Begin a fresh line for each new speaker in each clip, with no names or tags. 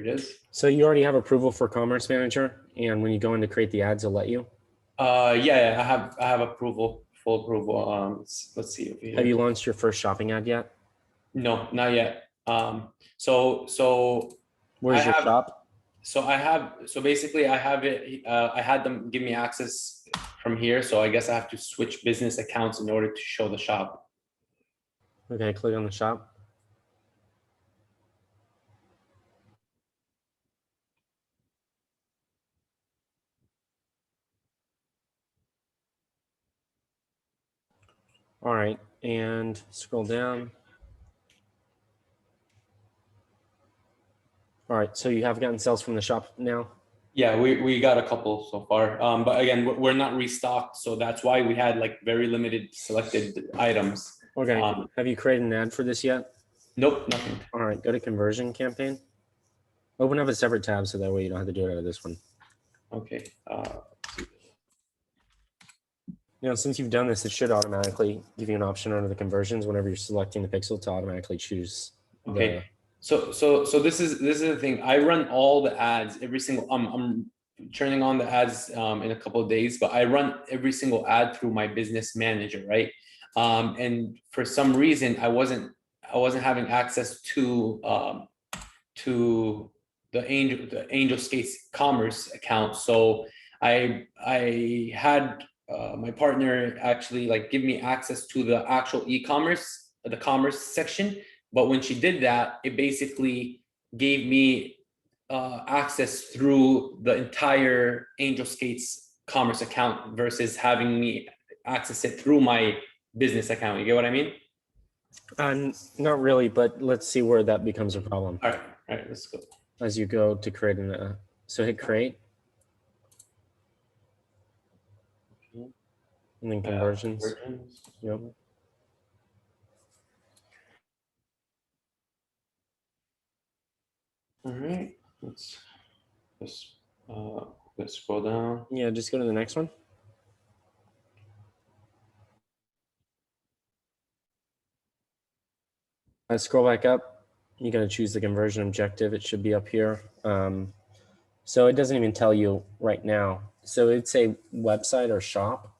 it is.
So you already have approval for Commerce Manager, and when you go in to create the ads, it'll let you.
Yeah, I have approval, full approval. Let's see over here.
Have you launched your first shopping ad yet?
No, not yet. So
Where's your shop?
So basically I have it. I had them give me access from here. So I guess I have to switch business accounts in order to show the shop.
Okay, click on the shop. All right, and scroll down. All right, so you have gotten sales from the shop now?
Yeah, we got a couple so far. But again, we're not restocked. So that's why we had like very limited selected items.
Okay, have you created an ad for this yet?
Nope, nothing.
All right, go to conversion campaign. Open up a separate tab so that way you don't have to do it out of this one.
Okay.
Now, since you've done this, it should automatically give you an option under the conversions whenever you're selecting the pixel to automatically choose.
Okay. So this is the thing. I run all the ads every single. I'm turning on the ads in a couple of days, but I run every single ad through my business manager, right? And for some reason, I wasn't having access to the Angel Skates Commerce account. So I had my partner actually like give me access to the actual e-commerce, the commerce section. But when she did that, it basically gave me access through the entire Angel Skates Commerce account versus having me access it through my business account. You get what I mean?
Not really, but let's see where that becomes a problem.
All right, let's go.
As you go to create so hit create. And then conversions. Yep.
All right, let's scroll down.
Yeah, just go to the next one. Scroll back up. You got to choose the conversion objective. It should be up here. So it doesn't even tell you right now. So it'd say website or shop.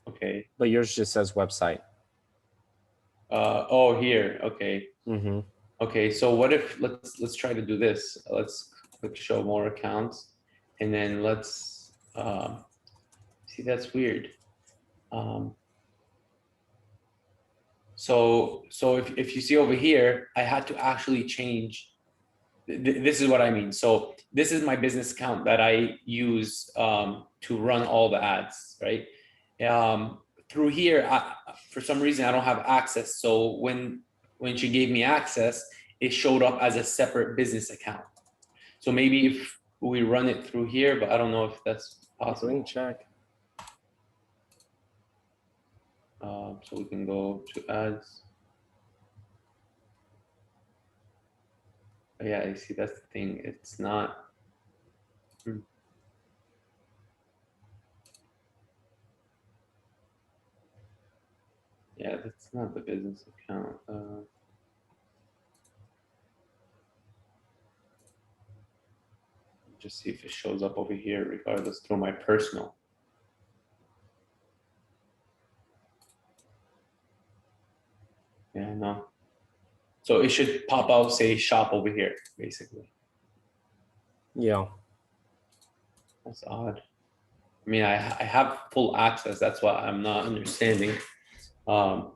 Okay.
But yours just says website.
Oh, here. Okay.
Mm-hmm.
Okay. So what if let's try to do this. Let's click show more accounts, and then let's see. That's weird. So if you see over here, I had to actually change. This is what I mean. So this is my business account that I use to run all the ads, right? Through here, for some reason, I don't have access. So when she gave me access, it showed up as a separate business account. So maybe if we run it through here, but I don't know if that's possible.
Let me check.
So we can go to ads. Yeah, I see. That's the thing. It's not. Yeah, that's not the business account. Just see if it shows up over here, regardless through my personal. Yeah, no. So it should pop out, say shop over here, basically.
Yeah.
That's odd. I mean, I have full access. That's what I'm not understanding. But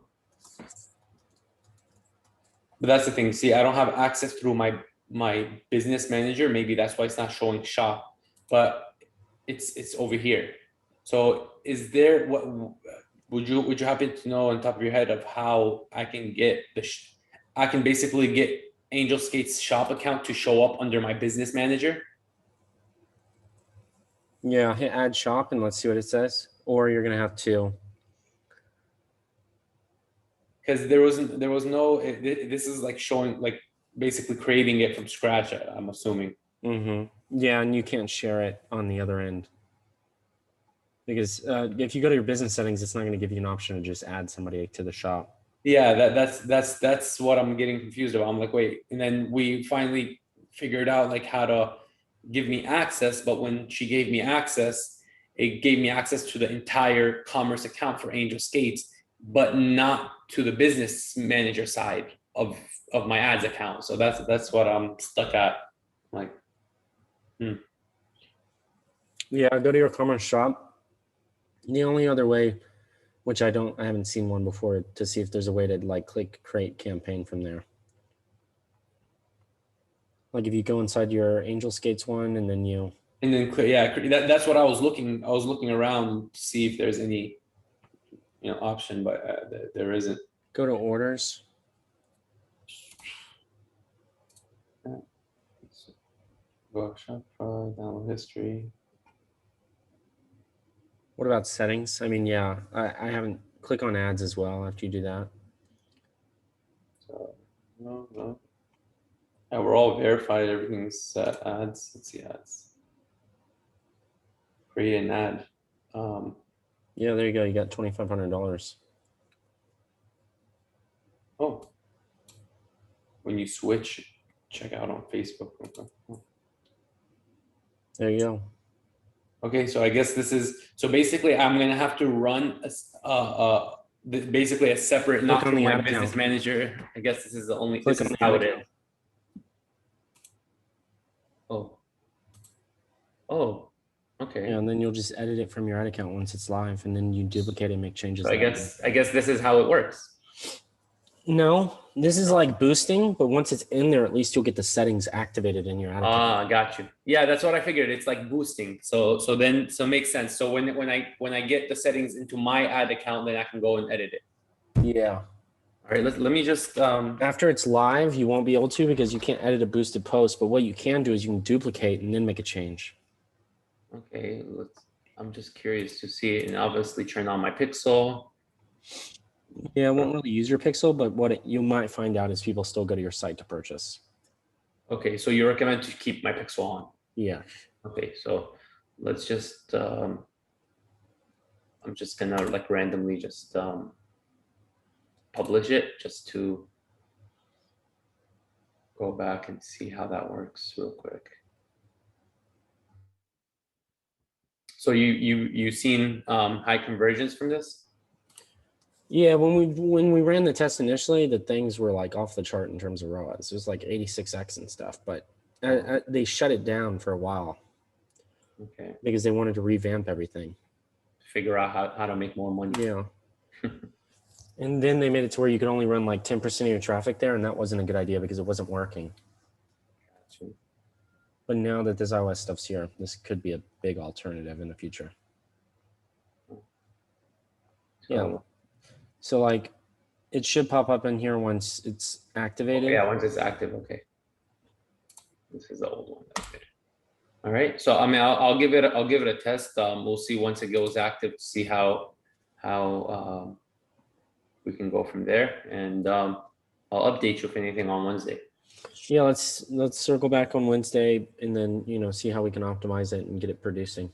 that's the thing. See, I don't have access through my business manager. Maybe that's why it's not showing shop, but it's over here. So is there what would you happen to know on top of your head of how I can get I can basically get Angel Skates shop account to show up under my business manager?
Yeah, hit add shop and let's see what it says. Or you're gonna have to.
Because there was no. This is like showing like basically creating it from scratch. I'm assuming.
Mm-hmm. Yeah, and you can't share it on the other end. Because if you go to your business settings, it's not going to give you an option to just add somebody to the shop.
Yeah, that's what I'm getting confused about. I'm like, wait, and then we finally figured out like how to give me access, but when she gave me access, it gave me access to the entire commerce account for Angel Skates, but not to the business manager side of my ads account. So that's what I'm stuck at. Like, hmm.
Yeah, go to your commerce shop. The only other way, which I haven't seen one before, to see if there's a way to like click create campaign from there. Like if you go inside your Angel Skates one and then you
And then yeah, that's what I was looking. I was looking around to see if there's any option, but there isn't.
go to orders.
Workshop, download history.
What about settings? I mean, yeah, I haven't click on ads as well after you do that.
So no. Yeah, we're all verified. Everything's set. Ads. Let's see ads. Create an ad.
Yeah, there you go. You got $2,500.
Oh, when you switch, check out on Facebook.
There you go.
Okay, so I guess this is so basically I'm gonna have to run basically a separate, not
Click on
from
the
my
ad
business
account.
manager. I guess this is the only.
Click
This
on
is
the
how
ad
it
account.
is. Oh, oh,
Yeah,
okay.
and then you'll just edit it from your ad account once it's live, and then you duplicate it and make changes
So I
that way.
guess this is how it works.
No, this is like boosting, but once it's in there, at least you'll get the settings activated in your ad account.
Ah, got you. Yeah, that's what I figured. It's like boosting. So it makes sense. So when I get the settings into my ad account, then I can go and edit it.
Yeah.
All right, let me just
After it's live, you won't be able to because you can't edit a boosted post. But what you can do is you can duplicate and then make a change.
okay, I'm just curious to see it and obviously turn on my pixel.
Yeah, I won't really use your pixel, but you might find out is people still go to your site to purchase.
Okay, so you recommend to keep my pixel on.
Yeah.
Okay, so let's just I'm just gonna like randomly just publish it just to go back and see how that works real quick. So you seen high conversions from this?
Yeah, when we ran the test initially, the things were like off the chart in terms of ROAS. It was like 86x and stuff, but they shut it down for a while
Okay,
because they wanted to revamp everything.
figure out how to make more money.
Yeah. And then they made it to where you could only run like 10% of your traffic there, and that wasn't a good idea because it wasn't working. But now that this iOS stuff's here, this could be a big alternative in the future. Yeah. So like it should pop up in here once it's activated.
Yeah, once it's active, okay. This is the old one. Okay. All right, so I mean, I'll give it a test. We'll see once it goes active to see how we can go from there, and I'll update you if anything on Wednesday.
Yeah, let's circle back on Wednesday and then see how we can optimize it and get it producing.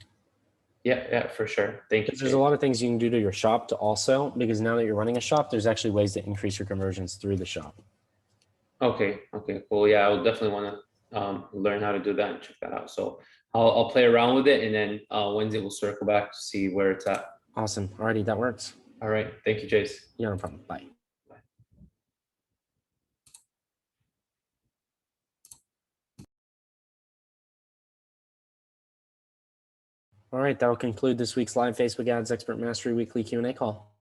Yeah, for sure. Thank you.
There's a lot of things you can do to your shop to also, because now that you're running a shop, there's actually ways to increase your conversions through the shop.
Okay, cool. Yeah, I would definitely want to learn how to do that and check that out. So I'll play around with it, and then Wednesday we'll circle back to see where it's at.
Awesome. Alrighty, that works.
All right. Thank you, Jace.
Yeah, no problem. Bye. All right, that'll conclude this week's live Facebook Ads Expert Mastery Weekly Q&A call.